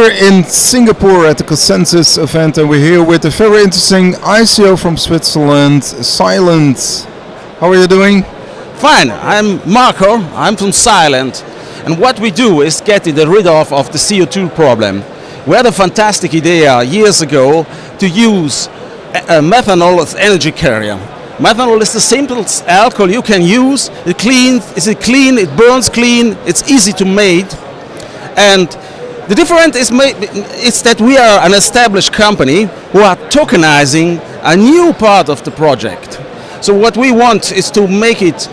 here in Singapore at the Consensus event, and we're here with a very interesting ICO from Switzerland, Silent. How are you doing? Fine, I'm Marco, I'm from Silent, and what we do is get rid of the CO2 problem. We had a fantastic idea years ago to use methanol as energy carrier. Methanol is the simplest alcohol you can use. It's clean, it burns clean, it's easy to make. And the difference is that we are an established company who are tokenizing a new part of the project. So what we want is to make it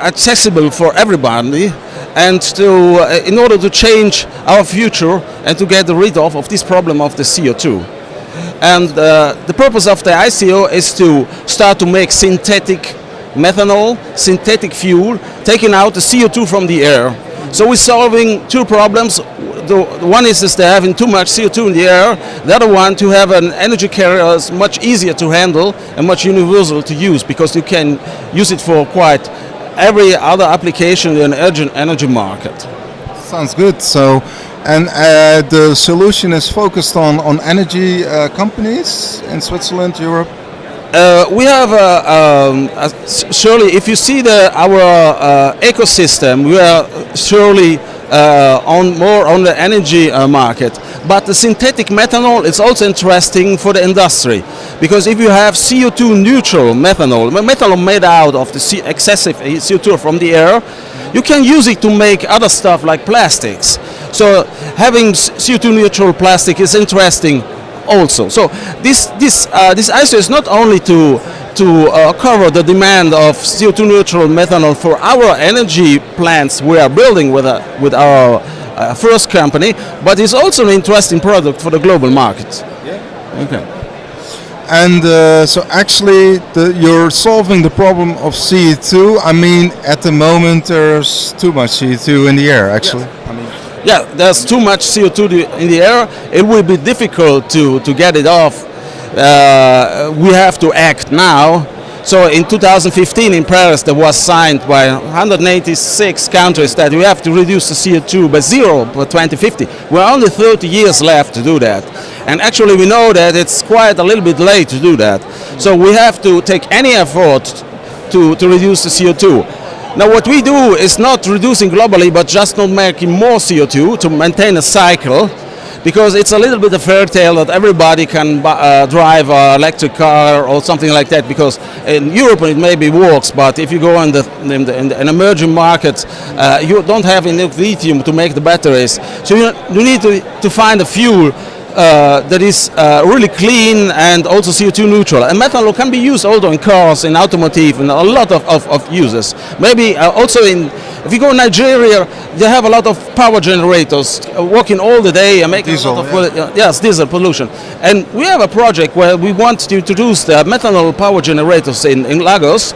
accessible for everybody, and in order to change our future and to get rid of this problem of the CO2. And the purpose of the ICO is to start to make synthetic methanol, synthetic fuel, taking out the CO2 from the air. So we're solving two problems. The one is they're having too much CO2 in the air. The other one, to have an energy carrier is much easier to handle and much universal to use, because you can use it for quite every other application in the energy market. Sounds good. So, and the solution is focused on energy companies in Switzerland, Europe? We have surely, if you see our ecosystem, we are surely more on the energy market. But the synthetic methanol is also interesting for the industry, because if you have CO2-neutral methanol made out of the excessive CO2 from the air, you can use it to make other stuff like plastics. So having CO2-neutral plastic is interesting also. So this ICO is not only to cover the demand of CO2-neutral methanol for our energy plants we are building with our first company, but it's also an interesting product for the global market. Yeah. Okay. And so actually you're solving the problem of CO2. I mean, at the moment there's too much CO2 in the air, actually. Yes. I mean, yeah, there's too much CO2 in the air. It will be difficult to get it off. We have to act now. So in 2015 in Paris there was signed by 186 countries that we have to reduce the CO2 by zero by 2050. We're only 30 years left to do that. And actually we know that it's quite a little bit late to do that. So we have to take any effort to reduce the CO2. Now what we do is not reducing globally, but just not making more CO2 to maintain a cycle, because it's a little bit of a fairy tale that everybody can drive an electric car or something like that, because in Europe it maybe works, but if you go in the emerging markets, you don't have enough lithium to make the batteries. So you need to find a fuel that is really clean and also CO2 neutral. And methanol can be used also in cars, in automotive, and a lot of uses. Maybe also if you go to Nigeria, they have a lot of power generators working all the day and making diesel, a lot of diesel pollution. And we have a project where we want to introduce the methanol power generators in Lagos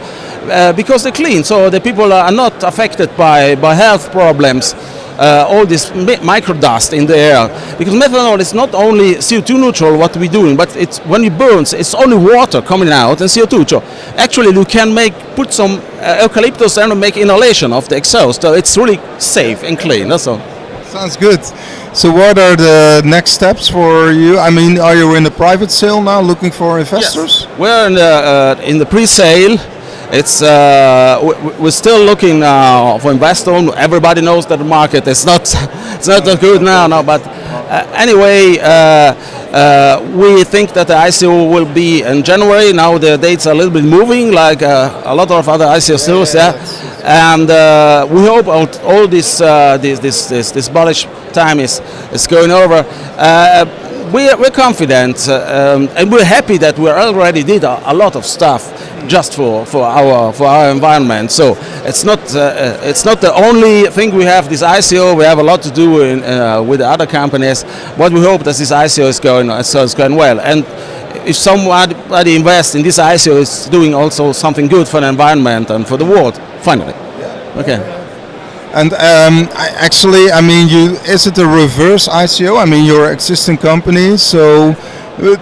because they're clean, so the people are not affected by health problems. All this micro dust in the air, because methanol is not only CO2 neutral what we're doing, but it's when it burns it's only water coming out and CO2. So actually you can put some eucalyptus and make inhalation of the exhaust, so it's really safe and clean. That's all. Sounds good. So what are the next steps for you? I mean, are you in the private sale now looking for investors? Yes. We're in the pre-sale. It's we're still looking for investors. Everybody knows that the market is not that good now. No, but anyway, we think that the ICO will be in January. Now the dates are a little bit moving, like a lot of other ICOs. Yeah. And we hope all this bullish time is going over. We're confident and we're happy that we already did a lot of stuff just for our environment. So it's not the only thing we have this ICO. We have a lot to do with the other companies, but we hope that this ICO is going well. And if somebody invests in this ICO, it's doing also something good for the environment and for the world. Finally, okay. And actually, I mean, is it a reverse ICO? I mean, you're existing company, so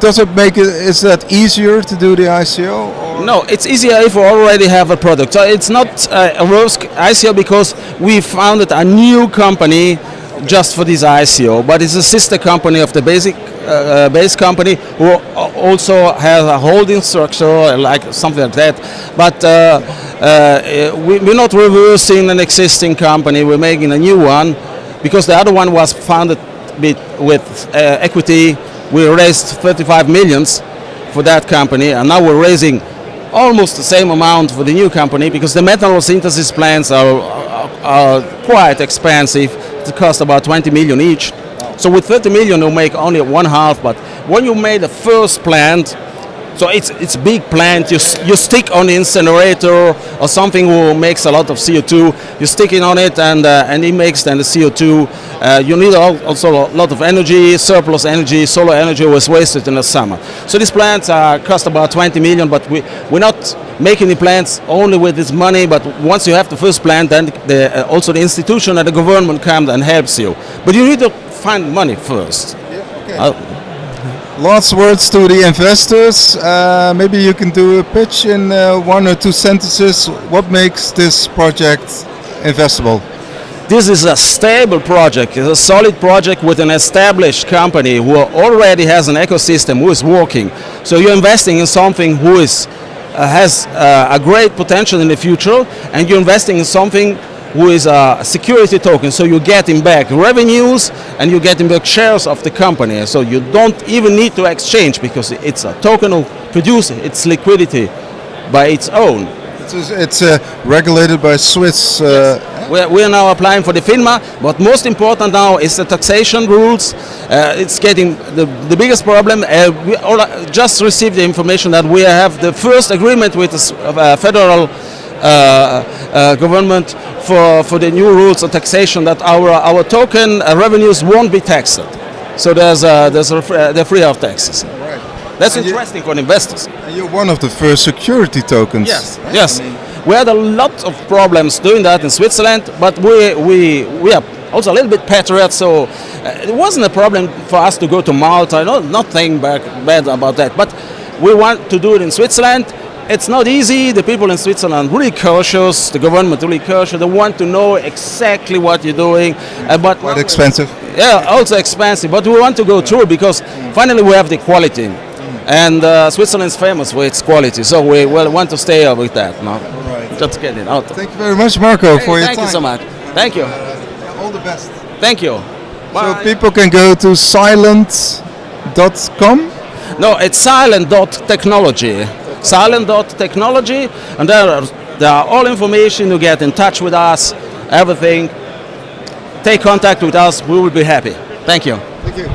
does it make it? Is that easier to do the ICO? Or? No, it's easier if we already have a product. So it's not a reverse ICO because we founded a new company just for this ICO, but it's a sister company of the base company who also has a holding structure, like something like that. But we're not reversing an existing company, we're making a new one, because the other one was founded with equity. We raised 35 millions for that company, and now we're raising almost the same amount for the new company, because the methanol synthesis plants are quite expensive. It costs about 20 million each. So with 30 million you make only one half, but when you made the first plant, so it's a big plant, you stick on the incinerator or something who makes a lot of CO2, you stick it on it and it makes then the CO2. You need also a lot of energy, surplus energy, solar energy was wasted in the summer. So these plants cost about 20 million, but we're not making the plants only with this money, but once you have the first plant, then also the institution and the government comes and helps you. But you need to find money first. Yeah, okay. Last words to the investors. Maybe you can do a pitch in 1 or 2 sentences. What makes this project investable? This is a stable project. It's a solid project with an established company who already has an ecosystem who is working. So you're investing in something who has a great potential in the future, and you're investing in something who is a security token, so you're getting back revenues and you're getting back shares of the company. So you don't even need to exchange, because it's a token who produces its liquidity by its own. It's regulated by Swiss. Yes. We're now applying for the FINMA, but most important now is the taxation rules. It's getting the biggest problem. We just received the information that we have the first agreement with the federal government for the new rules of taxation, that our token revenues won't be taxed. So they're free of taxes. Right. That's interesting for investors. And you're one of the first security tokens. Yes, right? yes. We had a lot of problems doing that in Switzerland, but we are also a little bit patriots, so it wasn't a problem for us to go to Malta. Nothing bad about that, but we want to do it in Switzerland. It's not easy. The people in Switzerland are really cautious. The government really cautious. They want to know exactly what you're doing. But quite expensive. Yeah, also expensive. But we want to go through, because finally we have the quality, and Switzerland is famous for its quality. So we want to stay with that. No? Right. Just get it out. Thank you very much, Marco, for your time. Thank you so much. Thank you. All the best. Thank you. Bye. So people can go to silent.com. No, it's silent.technology. Silent.technology, and there are all information. You get in touch with us, everything. Take contact with us, we will be happy. Thank you. Thank you.